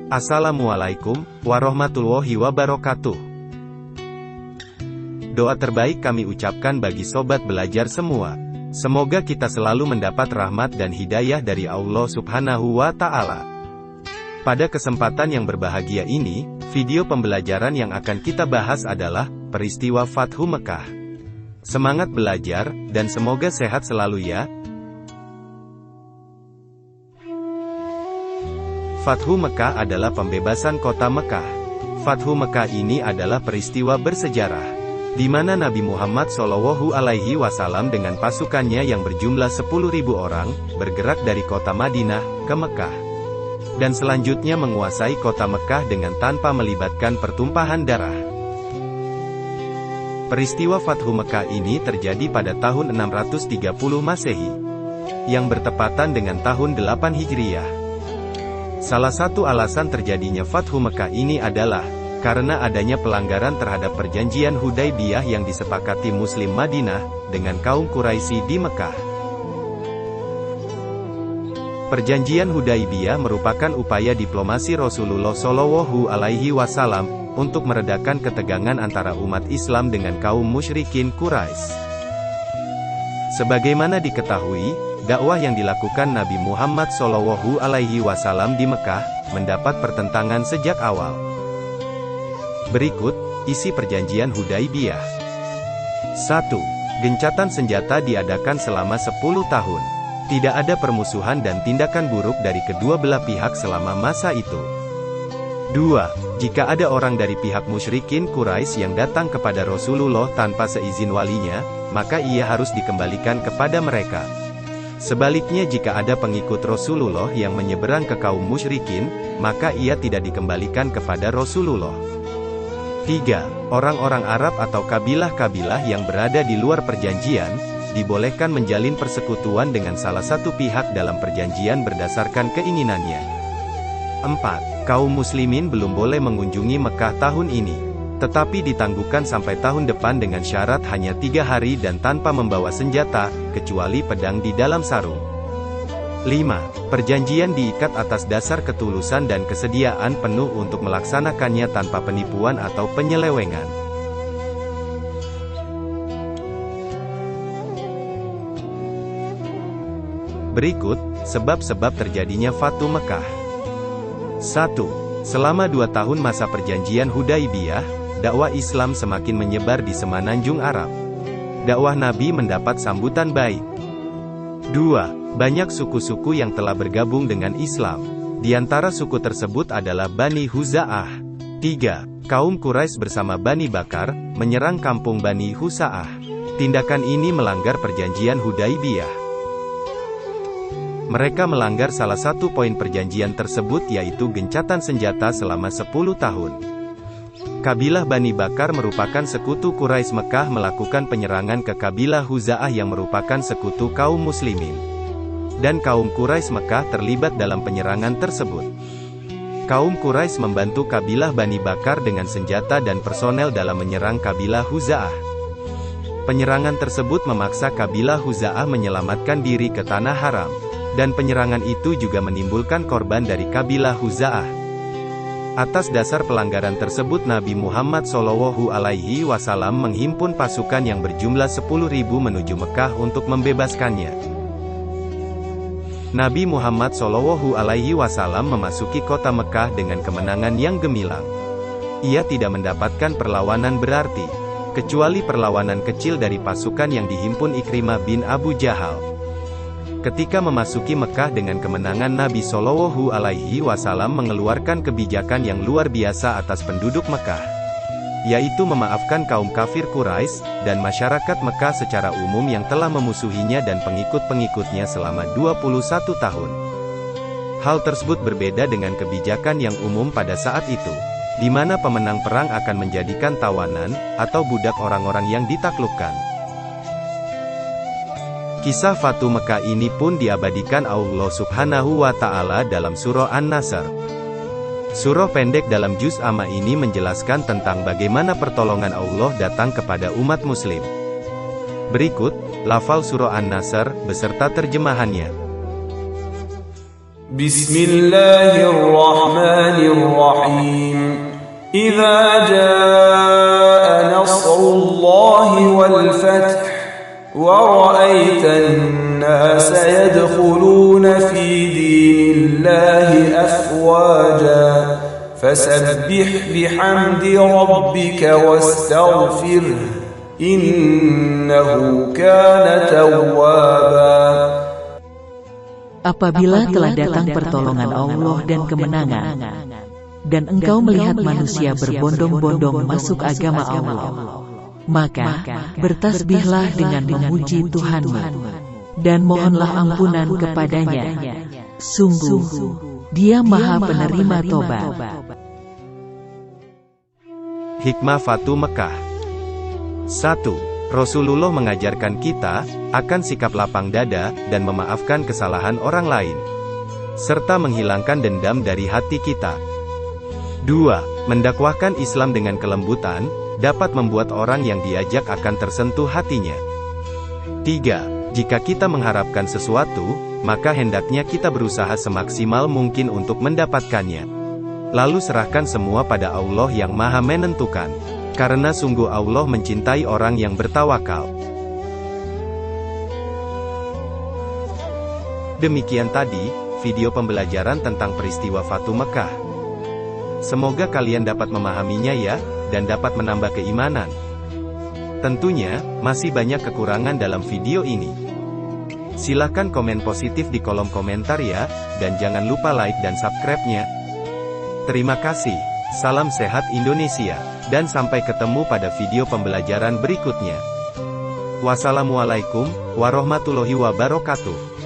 Assalamualaikum warahmatullahi wabarakatuh. Doa terbaik kami ucapkan bagi sobat belajar semua. Semoga kita selalu mendapat rahmat dan hidayah dari Allah Subhanahu wa Ta'ala. Pada kesempatan yang berbahagia ini, video pembelajaran yang akan kita bahas adalah peristiwa Fathu Mekah. Semangat belajar, dan semoga sehat selalu ya. Fathu Mekah adalah pembebasan kota Mekah. Fathu Mekah ini adalah peristiwa bersejarah, di mana Nabi Muhammad SAW dengan pasukannya yang berjumlah 10.000 orang, bergerak dari kota Madinah ke Mekah, dan selanjutnya menguasai kota Mekah dengan tanpa melibatkan pertumpahan darah. Peristiwa Fathu Mekah ini terjadi pada tahun 630 Masehi, yang bertepatan dengan tahun 8 Hijriah. Salah satu alasan terjadinya Fathu Mekah ini adalah karena adanya pelanggaran terhadap perjanjian Hudaybiyah yang disepakati Muslim Madinah dengan kaum Quraisy di Mekah. Perjanjian Hudaybiyah merupakan upaya diplomasi Rasulullah SAW untuk meredakan ketegangan antara umat Islam dengan kaum musyrikin Quraisy. Sebagaimana diketahui, dakwah yang dilakukan Nabi Muhammad SAW di Mekah mendapat pertentangan sejak awal. Berikut isi perjanjian Hudaybiyah. 1. Gencatan senjata diadakan selama 10 tahun. Tidak ada permusuhan dan tindakan buruk dari kedua belah pihak selama masa itu. 2. Jika ada orang dari pihak musyrikin Quraisy yang datang kepada Rasulullah tanpa seizin walinya, maka ia harus dikembalikan kepada mereka. Sebaliknya jika ada pengikut Rasulullah yang menyeberang ke kaum musyrikin, maka ia tidak dikembalikan kepada Rasulullah. 3. Orang-orang Arab atau kabilah-kabilah yang berada di luar perjanjian, dibolehkan menjalin persekutuan dengan salah satu pihak dalam perjanjian berdasarkan keinginannya. 4. Kaum muslimin belum boleh mengunjungi Mekah tahun ini, tetapi ditangguhkan sampai tahun depan dengan syarat hanya 3 hari dan tanpa membawa senjata, kecuali pedang di dalam sarung. 5. Perjanjian diikat atas dasar ketulusan dan kesediaan penuh untuk melaksanakannya tanpa penipuan atau penyelewengan. Berikut, sebab-sebab terjadinya Fathu Mekah. 1. Selama 2 tahun masa perjanjian Hudaybiyah, dakwah Islam semakin menyebar di semenanjung Arab. Dakwah Nabi mendapat sambutan baik. 2. Banyak suku-suku yang telah bergabung dengan Islam. Di antara suku tersebut adalah Bani Huza'ah. 3. Kaum Quraisy bersama Bani Bakar, menyerang kampung Bani Huza'ah. Tindakan ini melanggar perjanjian Hudaybiyah. Mereka melanggar salah satu poin perjanjian tersebut yaitu gencatan senjata selama 10 tahun. Kabilah Bani Bakar merupakan sekutu Quraisy. Mekah melakukan penyerangan ke kabilah Huza'ah yang merupakan sekutu kaum muslimin. Dan kaum Quraisy Mekah terlibat dalam penyerangan tersebut. Kaum Quraisy membantu kabilah Bani Bakar dengan senjata dan personel dalam menyerang kabilah Huza'ah. Penyerangan tersebut memaksa kabilah Huza'ah menyelamatkan diri ke tanah haram. Dan penyerangan itu juga menimbulkan korban dari kabilah Huza'ah. Atas dasar pelanggaran tersebut Nabi Muhammad SAW menghimpun pasukan yang berjumlah 10.000 menuju Mekah untuk membebaskannya. Nabi Muhammad SAW memasuki kota Mekah dengan kemenangan yang gemilang. Ia tidak mendapatkan perlawanan berarti, kecuali perlawanan kecil dari pasukan yang dihimpun Ikrimah bin Abu Jahal. Ketika memasuki Mekah dengan kemenangan, Nabi SAW mengeluarkan kebijakan yang luar biasa atas penduduk Mekah, yaitu memaafkan kaum kafir Quraisy, dan masyarakat Mekah secara umum yang telah memusuhinya dan pengikut-pengikutnya selama 21 tahun. Hal tersebut berbeda dengan kebijakan yang umum pada saat itu, di mana pemenang perang akan menjadikan tawanan, atau budak orang-orang yang ditaklukkan. Kisah Fathu Mekah ini pun diabadikan Allah Subhanahu wa Ta'ala dalam surah An-Nasr. Surah pendek dalam juz amma ini menjelaskan tentang bagaimana pertolongan Allah datang kepada umat muslim. Berikut, lafal surah An-Nasr, beserta terjemahannya. Bismillahirrahmanirrahim. Idza jaa nasrullahi wal fath wa ra'aitan nasa yadkhuluna fi dinillahi afwaja fasabbih bihamdi rabbika wastaghfirhu innahu kana tawwaba. Apabila telah datang pertolongan Allah dan kemenangan, dan engkau melihat manusia berbondong-bondong masuk agama Allah, maka bertasbihlah dengan memuji Tuhanmu, dan mohonlah ampunan kepadanya. Sungguh, Dia Maha Penerima Tobat. Hikmah Fatu Mekah. 1. Rasulullah mengajarkan kita akan sikap lapang dada dan memaafkan kesalahan orang lain, serta menghilangkan dendam dari hati kita. 2. Mendakwahkan Islam dengan kelembutan dapat membuat orang yang diajak akan tersentuh hatinya. 3. Jika kita mengharapkan sesuatu, maka hendaknya kita berusaha semaksimal mungkin untuk mendapatkannya. Lalu serahkan semua pada Allah yang Maha Menentukan. Karena sungguh Allah mencintai orang yang bertawakal. Demikian tadi, video pembelajaran tentang peristiwa Fatu Mekah. Semoga kalian dapat memahaminya ya, dan dapat menambah keimanan. Tentunya, masih banyak kekurangan dalam video ini. Silahkan komen positif di kolom komentar ya, dan jangan lupa like dan subscribe-nya. Terima kasih. Salam sehat Indonesia, dan sampai ketemu pada video pembelajaran berikutnya. Wassalamualaikum warahmatullahi wabarakatuh.